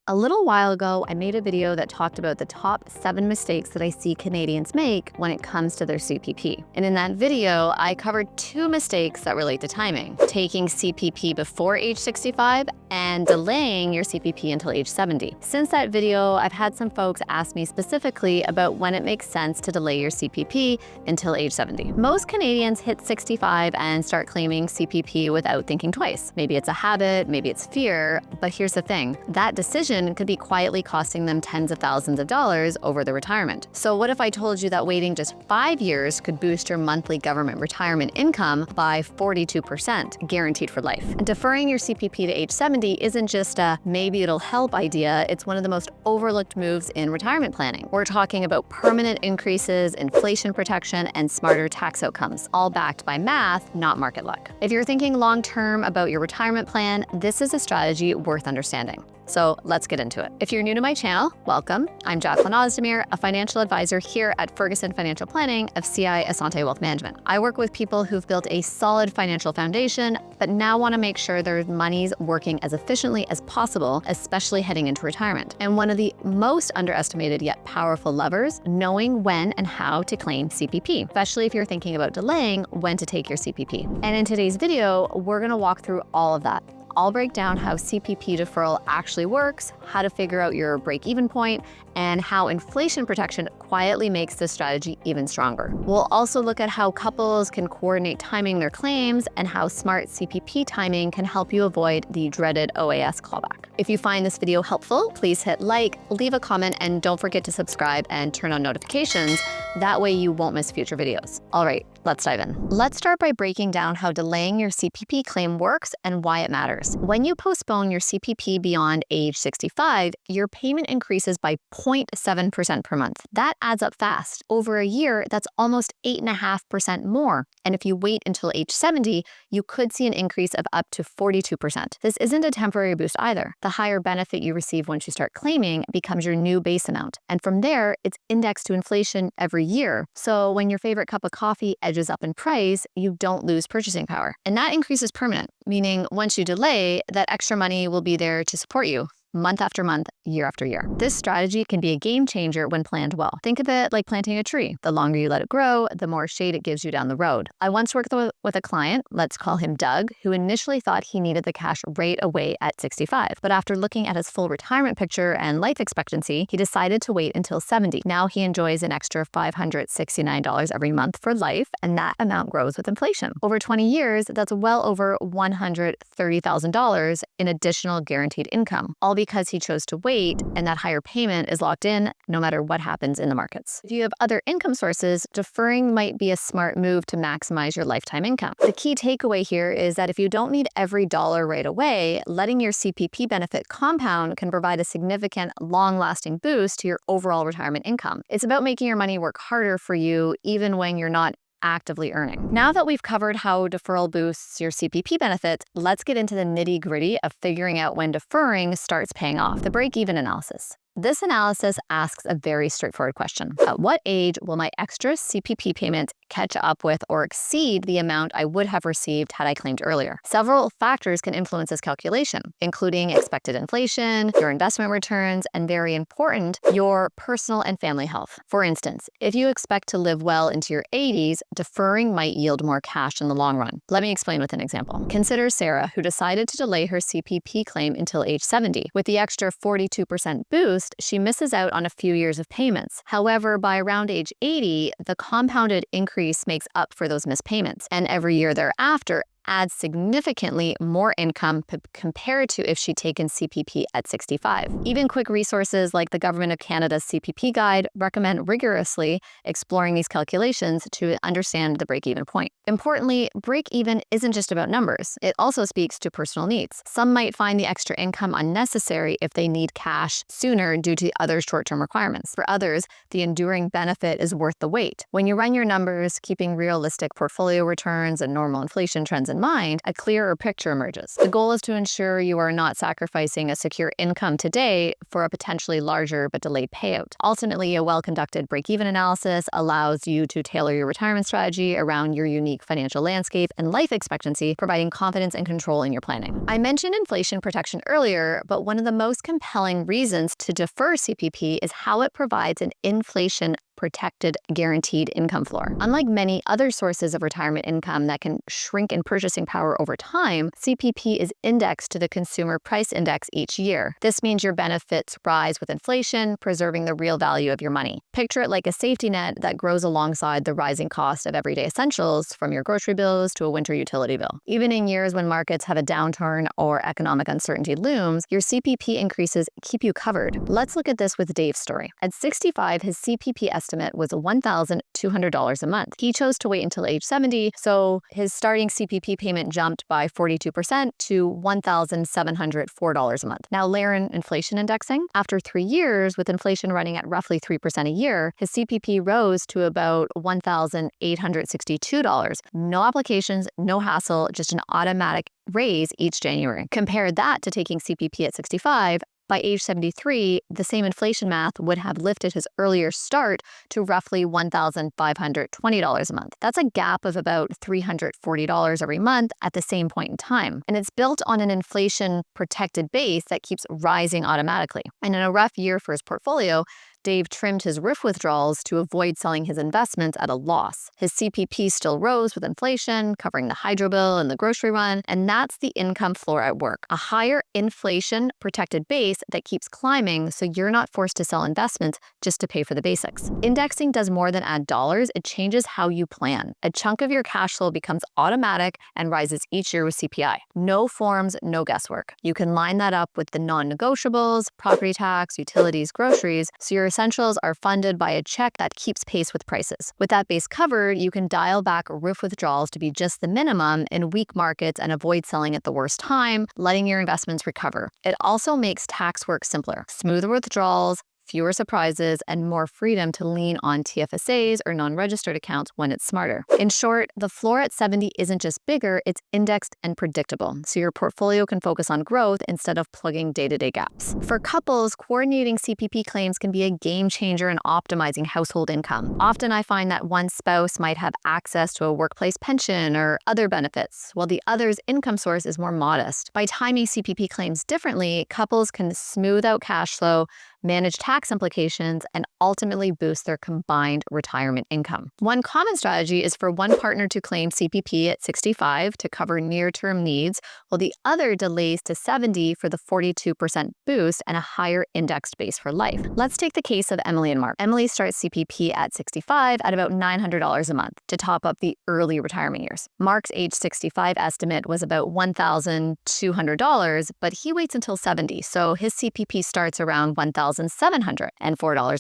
A little while ago, I made a video that talked about the top 7 mistakes that I see Canadians make when it comes to their CPP. And in that video, I covered 2 mistakes that relate to timing: taking CPP before age 65 and delaying your CPP until age 70. Since that video, I've had some folks ask me specifically about when it makes sense to delay your CPP until age 70. Most Canadians hit 65 and start claiming CPP without thinking twice. Maybe it's a habit, maybe it's fear, but here's the thing: that decision could be quietly costing them tens of thousands of dollars over their retirement. So what if I told you that waiting just 5 years could boost your monthly government retirement income by 42%, guaranteed for life? And deferring your CPP to age 70 isn't just a maybe it'll help idea, it's one of the most overlooked moves in retirement planning. We're talking about permanent increases, inflation protection, and smarter tax outcomes, all backed by math, not market luck. If you're thinking long-term about your retirement plan, this is a strategy worth understanding. So let's get into it. If you're new to my channel, welcome. I'm Jacqueline Ozdemir, a financial advisor here at Ferguson Financial Planning of CI Assante Wealth Management. I work with people who've built a solid financial foundation, but now want to make sure their money's working as efficiently as possible, especially heading into retirement. And one of the most underestimated yet powerful levers, knowing when and how to claim CPP, especially if you're thinking about delaying when to take your CPP. And in today's video, we're going to walk through all of that. I'll break down how CPP deferral actually works, how to figure out your break-even point, and how inflation protection quietly makes this strategy even stronger. We'll also look at how couples can coordinate timing their claims and how smart CPP timing can help you avoid the dreaded OAS clawback. If you find this video helpful, please hit like, leave a comment, and don't forget to subscribe and turn on notifications. That way you won't miss future videos. All right, let's dive in. Let's start by breaking down how delaying your CPP claim works and why it matters. When you postpone your CPP beyond age 65, your payment increases by 0.7% per month. That adds up fast. Over a year, that's almost 8.5% more. And if you wait until age 70, you could see an increase of up to 42%. This isn't a temporary boost either. The higher benefit you receive once you start claiming becomes your new base amount. And from there, it's indexed to inflation every year. So when your favorite cup of coffee edges up in price, you don't lose purchasing power. And that increase is permanent, meaning once you delay, that extra money will be there to support you month after month, year after year. This strategy can be a game changer when planned well. Think of it like planting a tree. The longer you let it grow, the more shade it gives you down the road. I once worked with a client, let's call him Doug, who initially thought he needed the cash right away at 65. But after looking at his full retirement picture and life expectancy, he decided to wait until 70. Now he enjoys an extra $569 every month for life, and that amount grows with inflation. Over 20 years, that's well over $130,000 in additional guaranteed income, all because he chose to wait, and that higher payment is locked in no matter what happens in the markets. If you have other income sources, deferring might be a smart move to maximize your lifetime income. The key takeaway here is that if you don't need every dollar right away, letting your CPP benefit compound can provide a significant, long-lasting boost to your overall retirement income. It's about making your money work harder for you even when you're not actively earning. Now that we've covered how deferral boosts your CPP benefits, let's get into the nitty-gritty of figuring out when deferring starts paying off, the break-even analysis. This analysis asks a very straightforward question. At what age will my extra CPP payment catch up with or exceed the amount I would have received had I claimed earlier? Several factors can influence this calculation, including expected inflation, your investment returns, and very important, your personal and family health. For instance, if you expect to live well into your 80s, deferring might yield more cash in the long run. Let me explain with an example. Consider Sarah, who decided to delay her CPP claim until age 70. With the extra 42% boost, she misses out on a few years of payments. However, by around age 80, the compounded increase makes up for those missed payments, and every year thereafter adds significantly more income compared to if she'd taken CPP at 65. Even quick resources like the Government of Canada's CPP Guide recommend rigorously exploring these calculations to understand the break-even point. Importantly, break-even isn't just about numbers. It also speaks to personal needs. Some might find the extra income unnecessary if they need cash sooner due to other short-term requirements. For others, the enduring benefit is worth the wait. When you run your numbers, keeping realistic portfolio returns and normal inflation trends in mind, a clearer picture emerges. The goal is to ensure you are not sacrificing a secure income today for a potentially larger but delayed payout. Ultimately, a well-conducted break-even analysis allows you to tailor your retirement strategy around your unique financial landscape and life expectancy, providing confidence and control in your planning. I mentioned inflation protection earlier, but one of the most compelling reasons to defer CPP is how it provides an inflation protected guaranteed income floor. Unlike many other sources of retirement income that can shrink in purchasing power over time, CPP is indexed to the Consumer Price Index each year. This means your benefits rise with inflation, preserving the real value of your money. Picture it like a safety net that grows alongside the rising cost of everyday essentials, from your grocery bills to a winter utility bill. Even in years when markets have a downturn or economic uncertainty looms, your CPP increases keep you covered. Let's look at this with Dave's story. At 65, his CPP estimate was $1,200 a month. He chose to wait until age 70, so his starting CPP payment jumped by 42% to $1,704 a month. Now layer in inflation indexing. After 3 years, with inflation running at roughly 3% a year, his CPP rose to about $1,862. No applications, no hassle, just an automatic raise each January. Compare that to taking CPP at 65. By age 73, the same inflation math would have lifted his earlier start to roughly $1,520 a month. That's a gap of about $340 every month at the same point in time. And it's built on an inflation-protected base that keeps rising automatically. And in a rough year for his portfolio, Dave trimmed his RIF withdrawals to avoid selling his investments at a loss. His CPP still rose with inflation, covering the hydro bill and the grocery run, and that's the income floor at work. A higher inflation-protected base that keeps climbing so you're not forced to sell investments just to pay for the basics. Indexing does more than add dollars, it changes how you plan. A chunk of your cash flow becomes automatic and rises each year with CPI. No forms, no guesswork. You can line that up with the non-negotiables, property tax, utilities, groceries, so your essentials are funded by a check that keeps pace with prices. With that base covered, you can dial back RIF withdrawals to be just the minimum in weak markets and avoid selling at the worst time, letting your investments recover. It also makes tax work simpler. Smoother withdrawals, fewer surprises, and more freedom to lean on TFSAs or non-registered accounts when it's smarter. In short, the floor at 70 isn't just bigger, it's indexed and predictable, so your portfolio can focus on growth instead of plugging day-to-day gaps. For couples, coordinating CPP claims can be a game changer in optimizing household income. Often I find that one spouse might have access to a workplace pension or other benefits, while the other's income source is more modest. By timing CPP claims differently, couples can smooth out cash flow, manage tax implications, and ultimately boost their combined retirement income. One common strategy is for one partner to claim CPP at 65 to cover near-term needs, while the other delays to 70 for the 42% boost and a higher indexed base for life. Let's take the case of Emily and Mark. Emily starts CPP at 65 at about $900 a month to top up the early retirement years. Mark's age 65 estimate was about $1,200, but he waits until 70, so his CPP starts around $1,704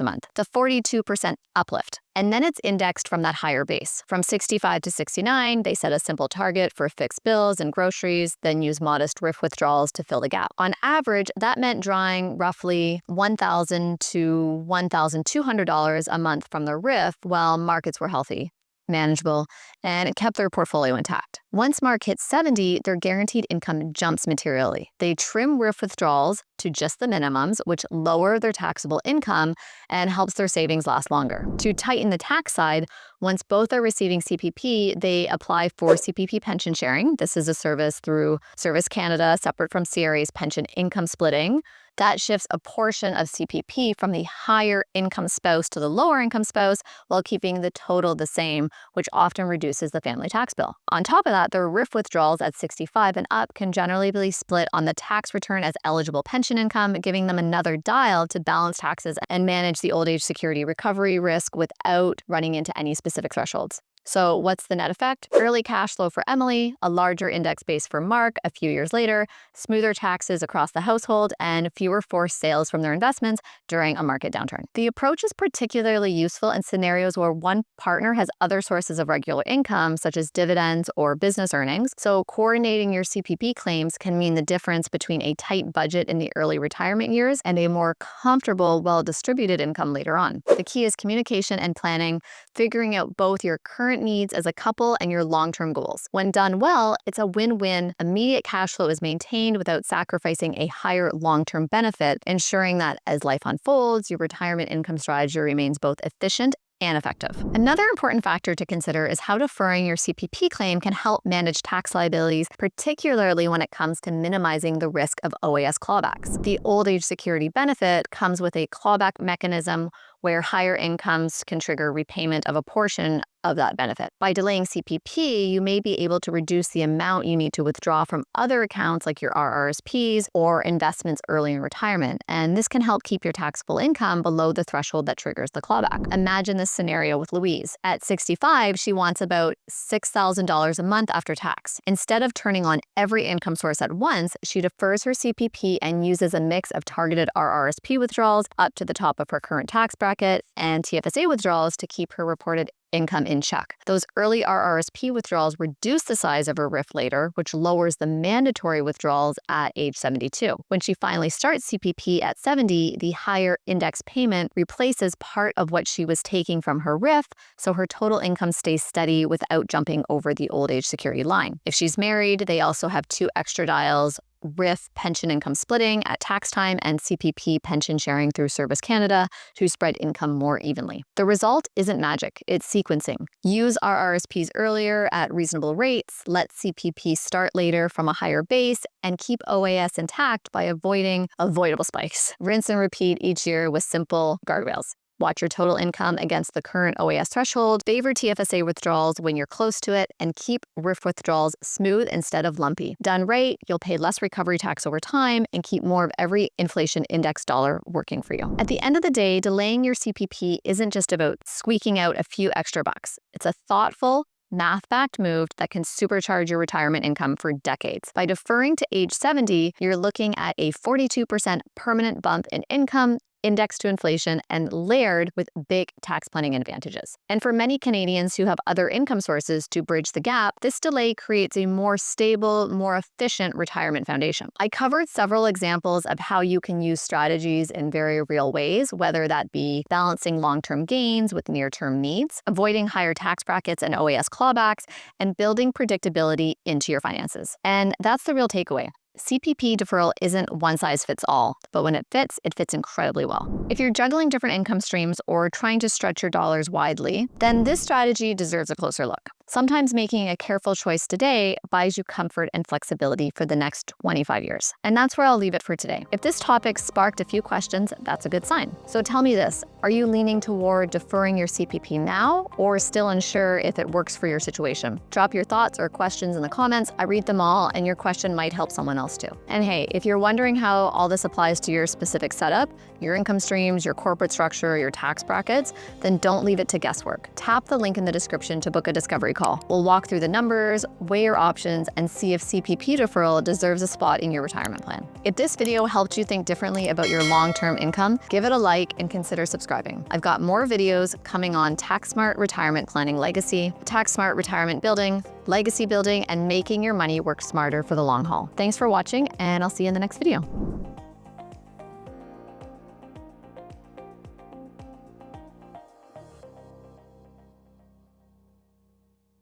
a month, the 42% uplift. And then it's indexed from that higher base. From 65 to 69, they set a simple target for fixed bills and groceries, then use modest RIF withdrawals to fill the gap. On average, that meant drawing roughly $1,000 to $1,200 a month from the RIF while markets were healthy, manageable, and it kept their portfolio intact. Once Mark hits 70, their guaranteed income jumps materially. They trim RIF withdrawals to just the minimums, which lower their taxable income and helps their savings last longer. To tighten the tax side, once both are receiving CPP, they apply for CPP pension sharing. This is a service through Service Canada, separate from CRA's pension income splitting. That shifts a portion of CPP from the higher income spouse to the lower income spouse while keeping the total the same, which often reduces the family tax bill. On top of that, the RIF withdrawals at 65 and up can generally be split on the tax return as eligible pension income, giving them another dial to balance taxes and manage the old age security recovery risk without running into any specific thresholds. So what's the net effect? Early cash flow for Emily, a larger index base for Mark a few years later, smoother taxes across the household, and fewer forced sales from their investments during a market downturn. The approach is particularly useful in scenarios where one partner has other sources of regular income, such as dividends or business earnings. So coordinating your CPP claims can mean the difference between a tight budget in the early retirement years and a more comfortable, well-distributed income later on. The key is communication and planning, figuring out both your current current needs as a couple and your long-term goals. When done well, it's a win-win. Immediate cash flow is maintained without sacrificing a higher long-term benefit, ensuring that as life unfolds, your retirement income strategy remains both efficient and effective. Another important factor to consider is how deferring your CPP claim can help manage tax liabilities, particularly when it comes to minimizing the risk of OAS clawbacks. The old age security benefit comes with a clawback mechanism where higher incomes can trigger repayment of a portion of that benefit. By delaying CPP, you may be able to reduce the amount you need to withdraw from other accounts like your RRSPs or investments early in retirement, and this can help keep your taxable income below the threshold that triggers the clawback. Imagine this scenario with Louise. At 65, she wants about $6,000 a month after tax. Instead of turning on every income source at once, she defers her CPP and uses a mix of targeted RRSP withdrawals up to the top of her current tax bracket and TFSA withdrawals to keep her reported income in check. Those early RRSP withdrawals reduce the size of her RIF later, which lowers the mandatory withdrawals at age 72. When she finally starts CPP at 70, the higher index payment replaces part of what she was taking from her RIF, so her total income stays steady without jumping over the old age security line. If she's married, they also have 2 extra dials: RIF pension income splitting at tax time and CPP pension sharing through Service Canada to spread income more evenly. The result isn't magic, it's sequencing. Use RRSPs earlier at reasonable rates, let CPP start later from a higher base, and keep OAS intact by avoiding avoidable spikes. Rinse and repeat each year with simple guardrails. Watch your total income against the current OAS threshold, favor TFSA withdrawals when you're close to it, and keep RIF withdrawals smooth instead of lumpy. Done right, you'll pay less recovery tax over time and keep more of every inflation index dollar working for you. At the end of the day, delaying your CPP isn't just about squeaking out a few extra bucks. It's a thoughtful, math-backed move that can supercharge your retirement income for decades. By deferring to age 70, you're looking at a 42% permanent bump in income, indexed to inflation, and layered with big tax planning advantages. And for many Canadians who have other income sources to bridge the gap, this delay creates a more stable, more efficient retirement foundation. I covered several examples of how you can use strategies in very real ways, whether that be balancing long-term gains with near-term needs, avoiding higher tax brackets and OAS clawbacks, and building predictability into your finances. And that's the real takeaway. CPP deferral isn't one size fits all, but when it fits incredibly well. If you're juggling different income streams or trying to stretch your dollars widely, then this strategy deserves a closer look. Sometimes making a careful choice today buys you comfort and flexibility for the next 25 years. And that's where I'll leave it for today. If this topic sparked a few questions, that's a good sign. So tell me this, are you leaning toward deferring your CPP now or still unsure if it works for your situation? Drop your thoughts or questions in the comments. I read them all, and your question might help someone else too. And hey, if you're wondering how all this applies to your specific setup, your income streams, your corporate structure, your tax brackets, then don't leave it to guesswork. Tap the link in the description to book a discovery call. We'll walk through the numbers, weigh your options, and see if CPP deferral deserves a spot in your retirement plan. If this video helped you think differently about your long-term income, give it a like and consider subscribing. I've got more videos coming on tax smart retirement planning legacy, tax smart retirement building, legacy building, and making your money work smarter for the long haul. Thanks for watching, and I'll see you in the next video.